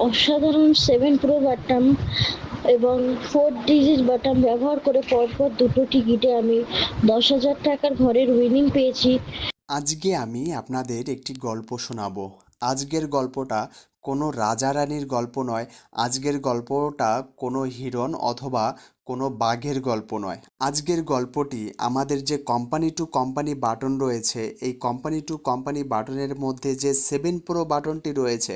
অসাধারণ 7 pro button এবং 4 digit button ব্যবহার করে পরপর দুটো টিকিটে আমি 10,000 টাকার ঘরের উইনিং পেয়েছি। আজকে আমি আপনাদের একটি গল্প শোনাবো। আজকের গল্পটা কোনো রাজা রানীর গল্প নয়। আজকের গল্পটা কোনো হিরণ অথবা কোনো বাঘের গল্প নয়। আজকের গল্পটি আমাদের যে কোম্পানি টু কোম্পানি বাটন রয়েছে, এই কোম্পানি টু কোম্পানি বাটনের মধ্যে যে 7 প্রো বাটনটি রয়েছে,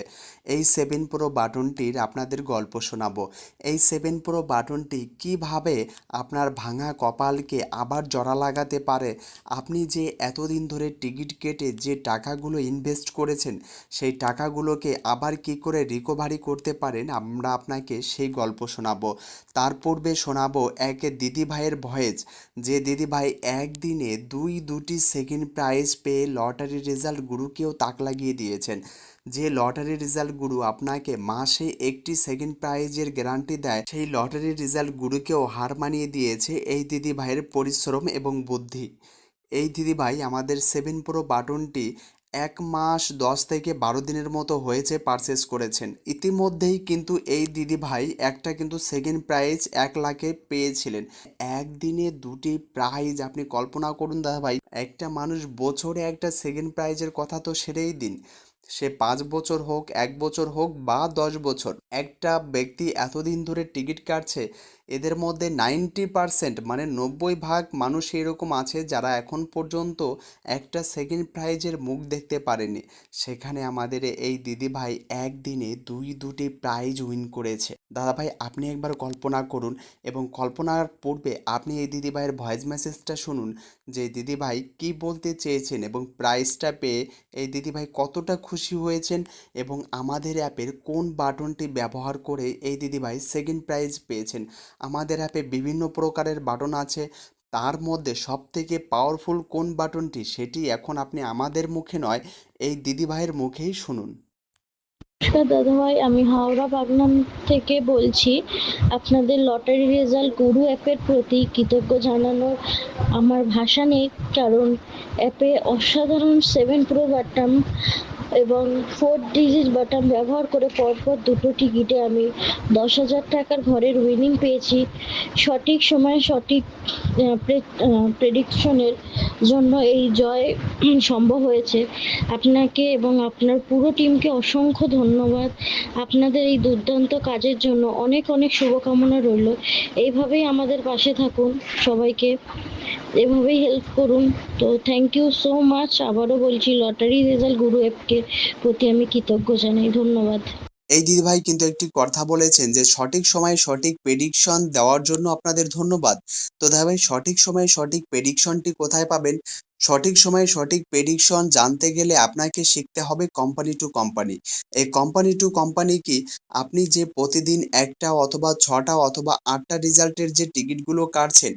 এই 7 প্রো বাটনটির আপনাদের গল্প শোনাবো। এই 7 প্রো বাটনটি কিভাবে আপনার ভাঙা কপালকে আবার জোড়া লাগাতে পারে। আপনি যে এতদিন ধরে টিকিট কেটে যে টাকাগুলো ইনভেস্ট করেছেন, সেই টাকাগুলোকে আবার কি করে রিকভারি করতে পারেন, আমরা আপনাকে সেই গল্প শোনাবো। তার পূর্বে শোনাবো এক দিদিভাইয়ের ভয়েস, যে দিদিভাই একদিনে দুটি সেকেন্ড প্রাইজ পেয়ে লটারি রেজাল্ট গুরুকেও তাক লাগিয়ে দিয়েছেন। যে লটারি রেজাল্ট গুরু আপনাকে মাসে একটি সেকেন্ড প্রাইজের গ্যারান্টি দেয়, সেই লটারি রেজাল্ট গুরুকেও হার মানিয়ে দিয়েছে এই দিদিভাইয়ের পরিশ্রম এবং বুদ্ধি। এই দিদিভাই আমাদের 7 প্রো বাটনটি 1 মাস 10 থেকে 12 দিনের মতো হয়েছে পারচেস করেছেন। ইতিমধ্যেই কিন্তু এই দিদিভাই একটা কিন্তু সেকেন্ড প্রাইজ 1 লাখে পেয়েছিলেন। একদিনে দুটি প্রাইজ, আপনি কল্পনা করুন দাদাভাই, একটা মানুষ বছরে একটা সেকেন্ড প্রাইজের কথা তো সেরেই দিন, সে 5 বছর হোক, 1 বছর হোক বা 10 বছর, একটা ব্যক্তি এতদিন ধরে টিকিট কাটছে, এদের মধ্যে 90% মানে 90 ভাগ মানুষ এরকম আছে যারা এখন পর্যন্ত একটা সেকেন্ড প্রাইজের মুখ দেখতে পারেনি। সেখানে আমাদের এই দিদিভাই একদিনে দুটি প্রাইজ উইন করেছে। দাদাভাই, আপনি একবার কল্পনা করুন এবং কল্পনার পূর্বে আপনি এই দিদিভাইয়ের ভয়েস মেসেজটা শুনুন, যে দিদিভাই কি বলতে চেয়েছেন এবং প্রাইজটা পেয়ে এই দিদিভাই কতটা খুশি হয়েছেন এবং আমাদের অ্যাপের কোন বাটনটি ব্যবহার করে এই দিদিভাই সেকেন্ড প্রাইজ পেয়েছেন। আমাদের অ্যাপে বিভিন্ন প্রকারের বাটন আছে, তার মধ্যে সবথেকে পাওয়ারফুল কোন বাটনটি সেটি এখন আপনি আমাদের মুখে নয়, এই দিদিভাইয়ের মুখেই শুনুন। নমস্কার দাদাভাই, আমি হাওড়া বাগনান থেকে বলছি। আপনাদের লটারি রেজাল্ট গুরু অ্যাপের প্রতি কৃতজ্ঞ জানানোর আমার ভাষা নেই, কারণ অ্যাপে অসাধারণ 7 প্রো বাটন এবং 4 ডিজিট বাটন ব্যবহার করে পরপর দুটো টিকিটে আমি 10,000 টাকার ঘরের উইনিং পেয়েছি। সঠিক সময়ে সঠিক প্রেডিকশনের জন্য এই জয় সম্ভব হয়েছে। আপনাকে এবং আপনার পুরো টিমকে অসংখ্য ধন্যবাদ। আপনাদের এই দুর্দান্ত কাজের জন্য অনেক অনেক শুভকামনা রইল। এইভাবেই আমাদের পাশে থাকুন, সবাইকে এভাবেই হেল্প করুন। তো থ্যাংক ইউ সো মাচ। আবারও বলছি, লটারি রেজাল্ট গুরু অ্যাপকে প্রতি আমি কৃতজ্ঞ জানাই। ধন্যবাদ। এই দিদিভাই কিন্তু একটি কথা বলেছেন যে সঠিক সময়ে সঠিক প্রেডিকশন দেওয়ার জন্য আপনাদের ধন্যবাদ। তো দাদাভাই, সঠিক সময়ে সঠিক প্রেডিকশনটি কোথায় পাবেন? সঠিক সময়ে সঠিক প্রেডিকশন জানতে গেলে আপনাকে শিখতে হবে কোম্পানি টু কোম্পানি। এই কোম্পানি টু কোম্পানি কি, আপনি যে প্রতিদিন একটা অথবা 6টা অথবা 8টা রেজাল্টের যে টিকিটগুলো কাটছেন,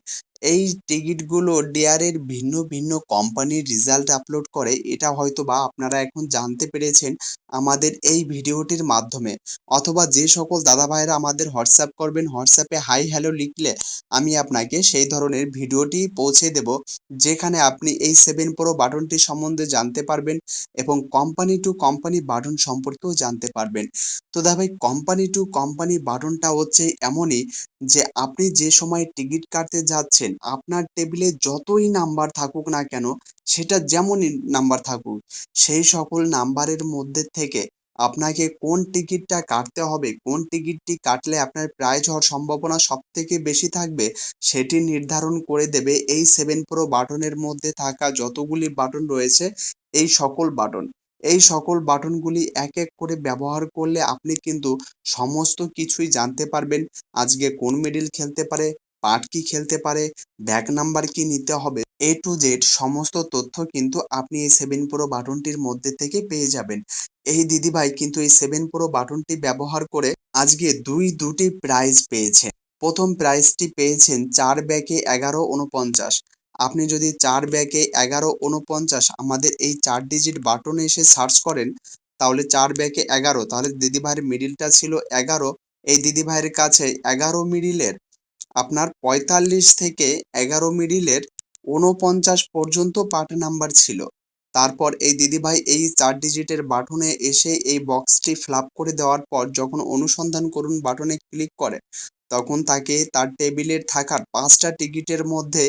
এই টিকিটগুলো ডেয়ারের ভিন্ন ভিন্ন কোম্পানির রেজাল্ট আপলোড করে, এটা হয়তো বা আপনারা এখন জানতে পেরেছেন আমাদের এই ভিডিওটির মাধ্যমে। অথবা যে সকল দাদা ভাইরা আমাদের হোয়াটসঅ্যাপ করবেন, হোয়াটসঅ্যাপে হাই হ্যালো লিখলে আমি আপনাকে সেই ধরনের ভিডিওটি পৌঁছে দেব, যেখানে আপনি এই 7 প্রো বাটনটি সম্বন্ধে জানতে পারবেন এবং কোম্পানি টু কোম্পানি বাটন সম্পর্কেও জানতে পারবেন। তো দাদা ভাই, কোম্পানি টু কোম্পানি বাটনটা হচ্ছে এমনই যে আপনি যে সময় টিকিট কাটতে যাচ্ছেন, আপনার টেবিলে যতই নাম্বার থাকুক না কেন, সেটা যেমনই নাম্বার থাকুক, সেই সকল নাম্বারের মধ্যে থেকে আপনাকে কোন টিকিটটা কাটতে হবে, কোন টিকিটটি কাটলে আপনার প্রাইজ হওয়ার সম্ভাবনা সবথেকে বেশি থাকবে, সেটি নির্ধারণ করে দেবে এই 7 প্রো বাটনের মধ্যে থাকা যতগুলি বাটন রয়েছে, এই সকল বাটন। এই সকল বাটনগুলি এক এক করে ব্যবহার করলে আপনি কিন্তু সমস্ত কিছুই জানতে পারবেন। আজকে কোন মিডল খেলতে পারে, পার্ট কি খেলতে পারে, ব্যাক নাম্বার কি নিতে হবে, এ টু জেড সমস্ত তথ্য কিন্তু আপনি এই 7 প্রো বাটনটির মধ্যে থেকে পেয়ে যাবেন। এই দিদিভাই কিন্তু এই 7 প্রো বাটনটি ব্যবহার করে আজকে দুটি প্রাইজ পেয়েছেন। প্রথম প্রাইজটি পেয়েছেন 4 ব্যাকে 1149। আপনি যদি 4 ব্যাকে 1149 আমাদের এই 4 ডিজিট বাটনে এসে সার্চ করেন, তাহলে 4 ব্যাকে 11, তাহলে দিদিভাইয়ের মিডিলটা ছিল 11। এই দিদিভাইয়ের কাছে 11 মিডিলের আপনার 45 থেকে 11 মিডিলের 49 পর্যন্ত পার্ট নাম্বার ছিল। তারপর এই দিদিভাই এই 4 ডিজিটের বাটনে এসে এই বক্সটি ফিল আপ করে দেওয়ার পর যখন অনুসন্ধান করুন বাটনে ক্লিক করে, তখন তাকে তার টেবিলের থাকা 5টা টিকিটের মধ্যে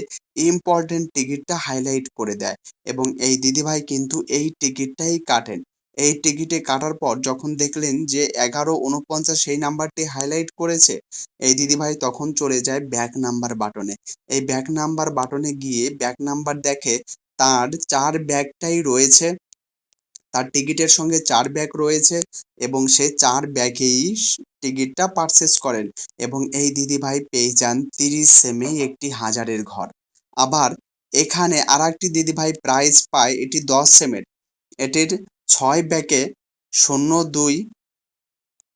ইম্পোর্টেন্ট টিকিটটা হাইলাইট করে দেয় এবং এই দিদিভাই কিন্তু এই টিকিটটাই কাটেন। এই টিকিটে কাটার পর যখন দেখলেন যে 11:49 সেই নাম্বারটি হাইলাইট করেছে, এই দিদিভাই তখন চলে যায় ব্যাক নাম্বার বাটনে। এই ব্যাক নাম্বার বাটনে গিয়ে ব্যাক নাম্বার দেখে তার 4 ব্যাগটাই রয়েছে, তার টিকিটের সঙ্গে 4 ব্যাগ রয়েছে এবং সে 4 ব্যাগেই টিকিটটা পারচেজ করেন এবং এই দিদিভাই পেয়ে যান 30 সেমে একটি হাজারের ঘর। আবার এখানে আরেকটি দিদিভাই প্রাইজ পায়, এটি 10 সেমের। এটির 6 ব্যাগে 02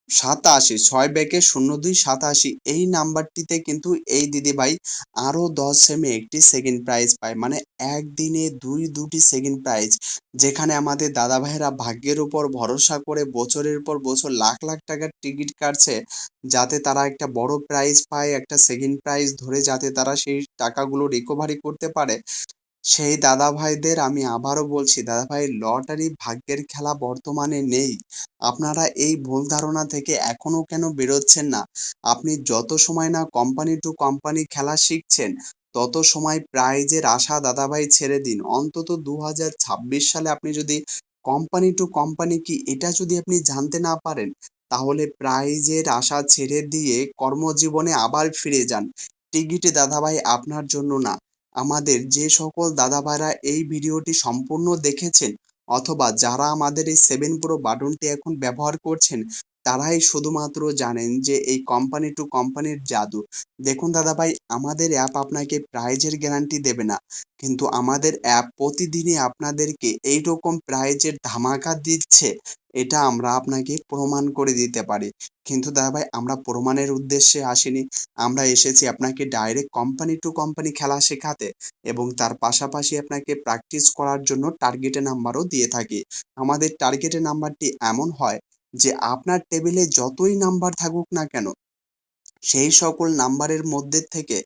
87, 6 ব্যাগে 0287 এই নাম্বারটিতে কিন্তু এই দিদিভাই আরো 10 সেমে একটি সেকেন্ড প্রাইজ পায়, মানে একদিনে দুটি সেকেন্ড প্রাইজ। যেখানে আমাদের দাদা ভাইয়েরা ভাগ্যের উপর ভরসা করে বছরের পর বছর লাখ লাখ টাকার টিকিট কাটছে, যাতে তারা একটা বড় প্রাইজ পায়, একটা সেকেন্ড প্রাইজ ধরে যাতে তারা সেই টাকাগুলো রিকভারি করতে পারে। সেই দাদা ভাইদের আমি আবারও বলছি, দাদা ভাই লটারি ভাগ্যের খেলা বর্তমানে নেই। আপনারা এই ভুল ধারণা থেকে এখনো কেন বেরোচ্ছেন না? আপনি যত সময় না কোম্পানি টু কোম্পানি খেলা শিখছেন, তত সময় প্রাইজের আশা দাদা ভাই ছেড়ে দিন। অন্তত 2026 সালে আপনি যদি কোম্পানি টু কোম্পানি কি এটা যদি আপনি জানতে না পারেন, তাহলে প্রাইজের আশা ছেড়ে দিয়ে কর্মজীবনে আবার ফিরে যান। টিকিটে দাদা ভাই আপনার জন্য না। আমাদের যে সকল দাদা ভাইরা এই ভিডিওটি সম্পূর্ণ দেখেছেন অথবা যারা আমাদের এই 7 প্রো বাটনটি এখন ব্যবহার করছেন, তারাই শুধুমাত্র জানেন যে এই কোম্পানি টু কোম্পানির জাদু। দেখুন দাদা ভাই, আমাদের অ্যাপ আপনাকে প্রাইজের গ্যারান্টি দেবে না, কিন্তু আমাদের অ্যাপ প্রতিদিনই আপনাদেরকে এইরকম প্রাইজের ধামাকা দিচ্ছে, এটা আমরা আপনাকে প্রমাণ করে দিতে পারি। কিন্তু দাদা ভাই আমরা প্রমাণের উদ্দেশ্যে আসিনি, আমরা এসেছি আপনাকে ডাইরেক্ট কোম্পানি টু কোম্পানি খেলা শেখাতে এবং তার পাশাপাশি আপনাকে প্র্যাকটিস করার জন্য টার্গেটে নাম্বারও দিয়ে থাকি। আমাদের টার্গেটে নাম্বারটি এমন হয় যে আপনার টেবিলে যতই নাম্বার থাকুক না কেন, সেই সকল নাম্বারের মধ্যে থেকে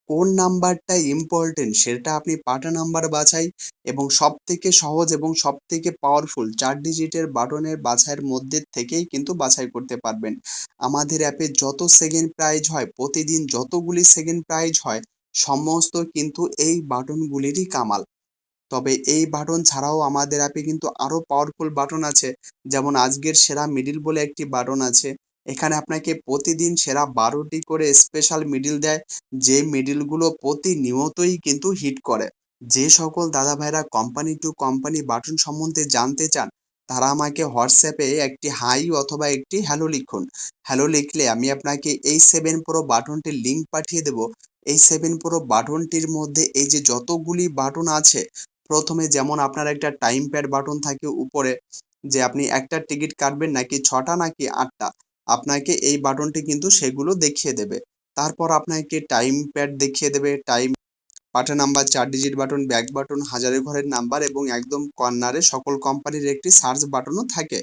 কোন নাম্বারটা ইম্পর্টেন্ট সেটা আপনি পাটা নাম্বার বাছাই এবং সবথেকে সহজ এবং সবথেকে পাওয়ারফুল 4 ডিজিটের বাটনের বাছাইয়ের মধ্যে থেকেই কিন্তু বাছাই করতে পারবেন। আমাদের অ্যাপে যত সেকেন্ড প্রাইজ হয়, প্রতিদিন যতগুলি সেকেন্ড প্রাইজ হয়, সমস্ত কিন্তু এই বাটনগুলিরই কামাল। তবে এই বাটন ছাড়াও আমাদের অ্যাপে কিন্তু আরো পাওয়ারফুল বাটন আছে, যেমন আজকের সেরা মিডল বলে একটি বাটন আছে। এখানে আপনাকে প্রতিদিন সেরা 12টি করে স্পেশাল মিডল দেয়, যে মিডলগুলো প্রতিনিয়তই কিন্তু হিট করে। যে সকল দাদা ভাইরা কোম্পানি টু কোম্পানি বাটন সম্বন্ধে জানতে চান, তারা আমাকে হোয়াটসঅ্যাপে একটি হাই অথবা একটি হ্যালো লিখুন। হ্যালো লিখলে আমি আপনাকে এই 7 প্রো বাটনটির লিঙ্ক পাঠিয়ে দেব। এই 7 প্রো বাটনটির মধ্যে এই যে যতগুলি বাটন আছে, প্রথমে যেমন আপনার একটা টাইম প্যাড বাটন থাকে উপরে, যে আপনি একটা টিকিট কাটবেন নাকি 6টা নাকি 8টা, আপনাকে এই বাটনটি কিন্তু সেগুলো দেখিয়ে দেবে। তারপর আপনাকে টাইম প্যাড দেখিয়ে দেবে, টাইম পাঠা number, 4 digit button, back button, হাজারের ঘরের নাম্বার এবং একদম কর্নারে সকল কোম্পানির একটি সার্চ বাটনও থাকে।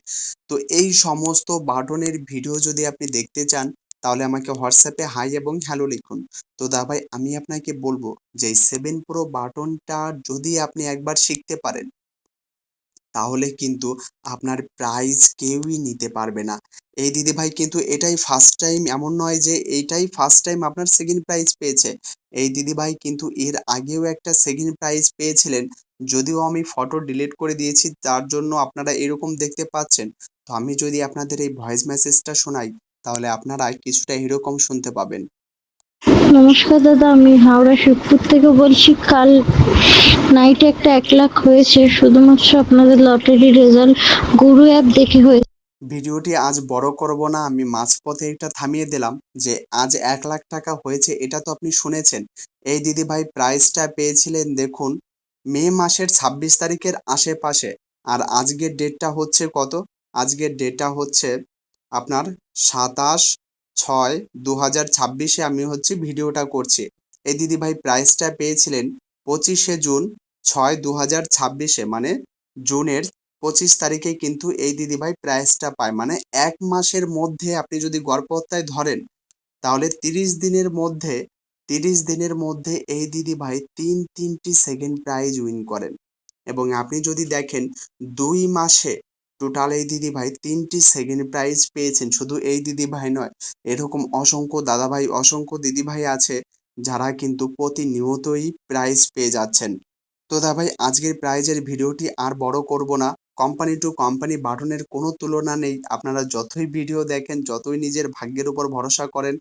তো এই সমস্ত বাটনের ভিডিও যদি আপনি দেখতে চান, তাহলে আমাকে হোয়াটসঅ্যাপে হাই এবং হ্যালো লিখুন। তো দা ভাই আমি আপনাকে বলবো যে এই 7 প্রো বাটনটা যদি আপনি একবার শিখতে পারেন, তাহলে কিন্তু আপনার প্রাইজ কেউই নিতে পারবে না। এই দিদিভাই কিন্তু এটাই ফার্স্ট টাইম, এমন নয় যে এইটাই ফার্স্ট টাইম আপনার সেকেন্ড প্রাইজ পেয়েছে। এই দিদিভাই কিন্তু এর আগেও একটা সেকেন্ড প্রাইজ পেয়েছিলেন। যদিও আমি ফটো ডিলিট করে দিয়েছি, তার জন্য আপনারা এরকম দেখতে পাচ্ছেন। তো আমি যদি আপনাদের এই ভয়েস মেসেজটা শোনাই, তাহলে আপনারা কিছুটা এরকম শুনতে পাবেন। নমস্কার দাদা, আমি হাওড়া শিবপুর থেকে বলছি। কাল নাইটে একটা 1 লাখ হয়েছে, শুধুমাত্র আপনাদের লটারি রেজাল্ট গুরু অ্যাপ দেখে হয়েছে। ভিডিওটি আজ বড় করব না, আমি মাঝপথে এটা থামিয়ে দিলাম যে আজ 1 লাখ টাকা হয়েছে, এটা তো আপনি শুনেছেন। এই দিদিভাই প্রাইজটা পেয়েছিলেন দেখুন মে মাসের 26 তারিখের আশেপাশে। আর আজকের ডেটটা হচ্ছে কত? আজকের ডেটটা হচ্ছে আপনার 27/6/2026 আমি ভিডিওটা করছি। এই দিদিভাই প্রাইজটা পেয়েছিলেন 25শে জুন 6/2026, মানে জুনের 25 তারিখে কিন্তু এই দিদিভাই প্রাইজটা পায়। মানে 1 মাসের মধ্যে আপনি যদি গড়পড়তায় ধরেন, তাহলে 30 দিনের মধ্যে এই দিদিভাই তিনটি সেকেন্ড প্রাইজ উইন করেন। এবং আপনি যদি দেখেন 2 মাসে টোটাল এই দিদিভাই 3টি সেকেন্ড প্রাইজ পেয়েছেন। শুধু এই দিদিভাই নয়, এরকম অসংখ্য দাদাভাই, অসংখ্য দিদিভাই আছে যারা কিন্তু প্রতিনিয়তই প্রাইজ পেয়ে যাচ্ছেন। তো দাদাভাই আজকের প্রাইজের ভিডিওটি আর বড় করব না। কোম্পানি টু কোম্পানি বাটনের কোনো তুলনা নেই। আপনারা যতই ভিডিও দেখেন, যতই নিজের ভাগ্যের উপর ভরসা করেন,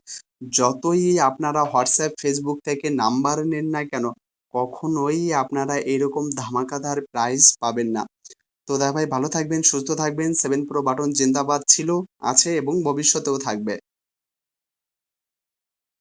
যতই আপনারা হোয়াটসঅ্যাপ, ফেসবুক থেকে নাম্বার নেন না কেন, কখনোই আপনারা এরকম ধামাকাদার প্রাইজ পাবেন না। তো দাদাভাই ভালো থাকবেন, সুস্থ থাকবেন। 7 প্রো বাটন জিন্দাবাদ ছিল, আছে এবং ভবিষ্যতেও থাকবে।